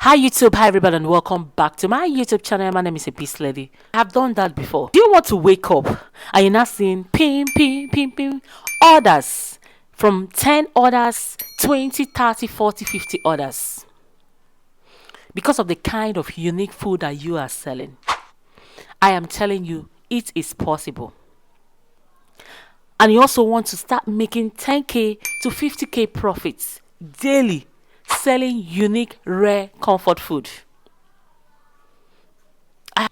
Hi YouTube, hi everybody, and welcome back to my YouTube channel. My name is Ebys'Lady. I've done that before. Do you want to wake up and you're not seeing ping ping ping ping orders from 10 orders, 20, 30, 40, 50 orders because of the kind of unique food that you are selling? I am telling you, it is possible. And you also want to start making 10k to 50k profits daily selling unique, rare comfort food.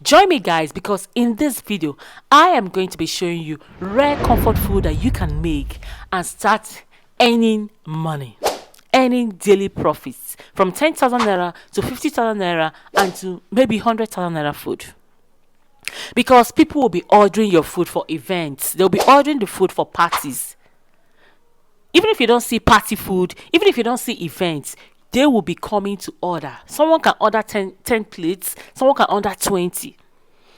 Join me guys, because in this video I am going to be showing you rare comfort food that you can make and start earning money, earning daily profits from 10,000 naira to 50,000 naira and to maybe 100,000 naira food. Because people will be ordering your food for events, they'll be ordering the food for parties. Even if you don't see party food, even if you don't see events, they will be coming to order. Someone can order 10 plates, someone can order 20.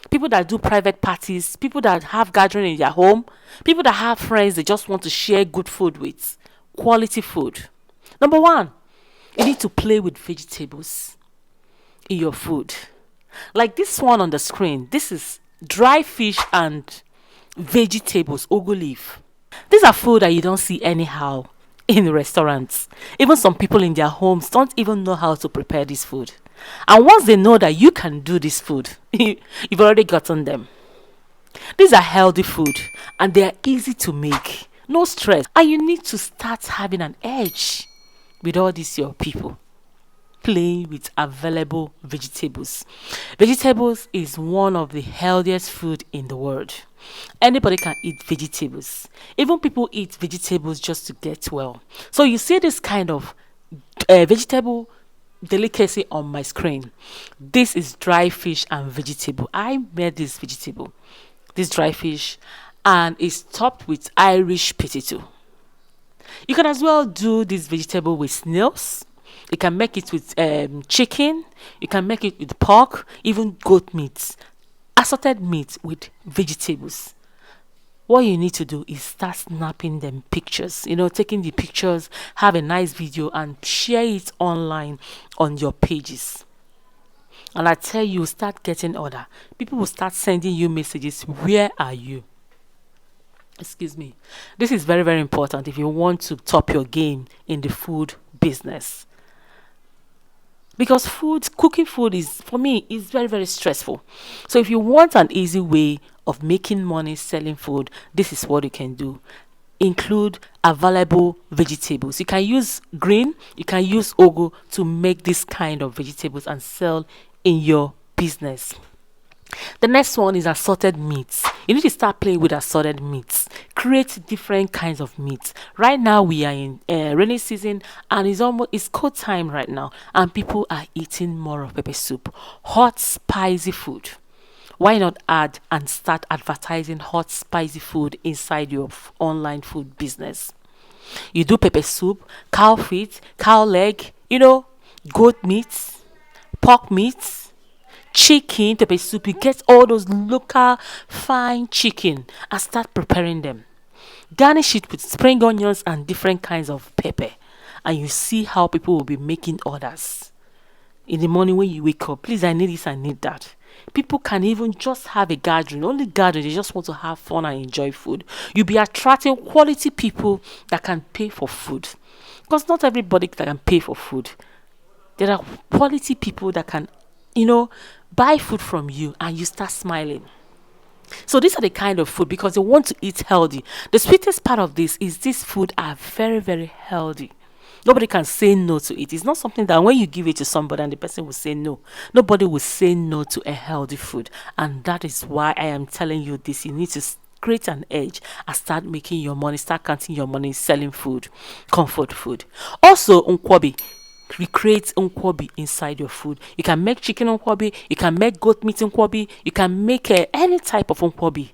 People that do private parties, people that have gathering in their home, people that have friends they just want to share good food with, quality food. Number one, you need to play with vegetables in your food. Like this one on the screen, this is dry fish and vegetables, ugu leaf. These are food that you don't see anyhow in restaurants. Even some people in their homes don't even know how to prepare this food. And once they know that you can do this food, you've already gotten them. These are healthy food and they are easy to make. No stress. And you need to start having an edge with all these your people. Playing with available vegetables. Vegetables is one of the healthiest food in the world. Anybody can eat vegetables. Even people eat vegetables just to get well. So you see this kind of vegetable delicacy on my screen. This is dry fish and vegetable. I made this vegetable, this dry fish, and it's topped with Irish potato. You can as well do this vegetable with snails. You can make it with chicken. You can make it with pork, even goat meat, assorted meat with vegetables. What you need to do is start snapping them pictures, taking the pictures, have a nice video and share it online on your pages. And I tell you, start getting order. People will start sending you messages. Where are you? Excuse me. This is very, very important if you want to top your game in the food business. Because cooking food is, for me, is very, very stressful. So if you want an easy way of making money selling food, this is what you can do. Include available vegetables. You can use green, you can use ugu to make this kind of vegetables and sell in your business. The next one is assorted meats. You need to start playing with assorted meats. Create different kinds of meats. Right now we are in rainy season and it's cold time right now, and people are eating more of pepper soup, hot spicy food. Why not add and start advertising hot spicy food inside your online food business? You do pepper soup, cow feet, cow leg, goat meats, pork meats, chicken pepper soup. You get all those local fine chicken and start preparing them. Garnish it with spring onions and different kinds of pepper, and you see how people will be making orders. In the morning when you wake up, please, I need this, I need that. People can even just have a gathering, only gathering, they just want to have fun and enjoy food. You'll be attracting quality people that can pay for food, because not everybody that can pay for food. There are quality people that can buy food from you and you start smiling. So these are the kind of food, because they want to eat healthy. The sweetest part of this is this food are very, very healthy. Nobody can say no to it. It's not something that when you give it to somebody and the person will say no. Nobody will say no to a healthy food. And that is why I am telling you this. You need to create an edge and start making your money, start counting your money selling food, comfort food. Also, unkwobi. Recreate nkwobi inside your food. You can make chicken nkwobi, you can make goat meat nkwobi, you can make any type of nkwobi,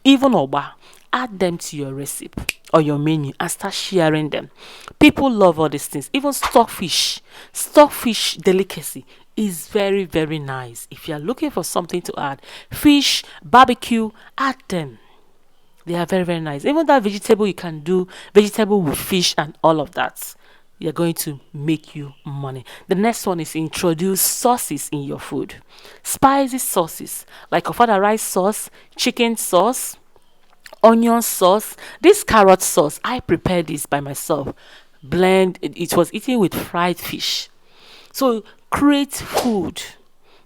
even oba. Add them to your recipe or your menu and start sharing them. People love all these things. Even stockfish delicacy is very, very nice. If you are looking for something to add, fish, barbecue, add them. They are very, very nice. Even that vegetable, you can do vegetable with fish and all of that. They're going to make you money. The next one is introduce sauces in your food. Spicy sauces like ofada rice sauce, chicken sauce, onion sauce. This carrot sauce, I prepared this by myself. Blend it was eaten with fried fish. So create food.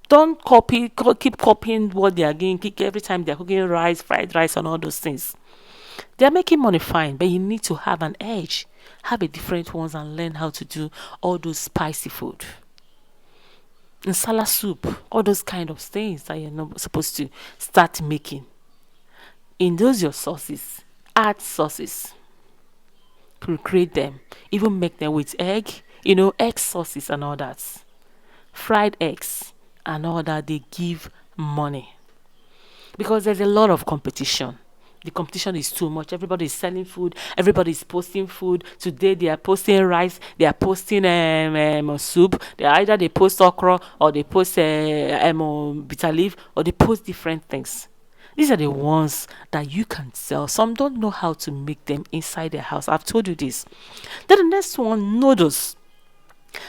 Don't keep copying what they are doing. Every time they're cooking rice, fried rice, and all those things. They're making money fine, but you need to have an edge. Have a different ones and learn how to do all those spicy food. Nsala soup, all those kind of things that you're not supposed to start making. In those your sauces, add sauces. Create them. Even make them with egg, egg sauces and all that. Fried eggs and all that, they give money. Because there's a lot of competition. The competition is too much. Everybody is selling food. Everybody is posting food. Today they are posting rice. They are posting soup. Either they post okra or they post bitter leaf or they post different things. These are the ones that you can sell. Some don't know how to make them inside their house. I've told you this. Then the next one, noodles.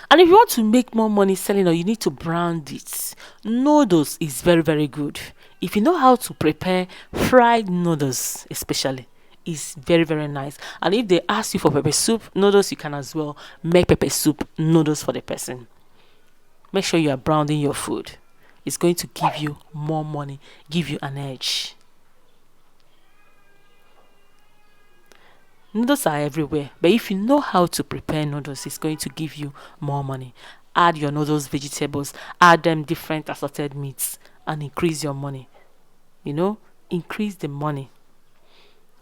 And if you want to make more money selling, or you need to brand it, noodles is very, very good. If you know how to prepare fried noodles, especially, is very, very nice. And if they ask you for pepper soup noodles, you can as well make pepper soup noodles for the person. Make sure you are branding your food. It's going to give you more money, give you an edge. Noodles are everywhere, but if you know how to prepare noodles, it's going to give you more money. Add your noodles vegetables, add them different assorted meats, and increase your money. Increase the money.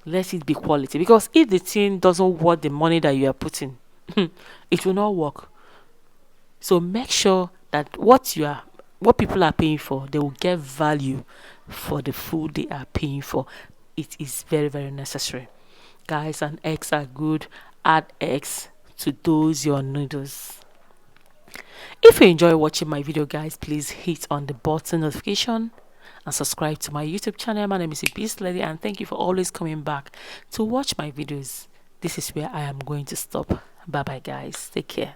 Let it be quality, because if the thing doesn't worth the money that you are putting, it will not work. So make sure that what people are paying for, they will get value for the food they are paying for. It is very, very necessary, guys. And eggs are good. Add eggs to those your noodles. If you enjoy watching my video, guys, please hit on the button notification and subscribe to my YouTube channel. My name is Ebys'Lady, and thank you for always coming back to watch my videos. This is where I am going to stop. Bye bye, guys. Take care.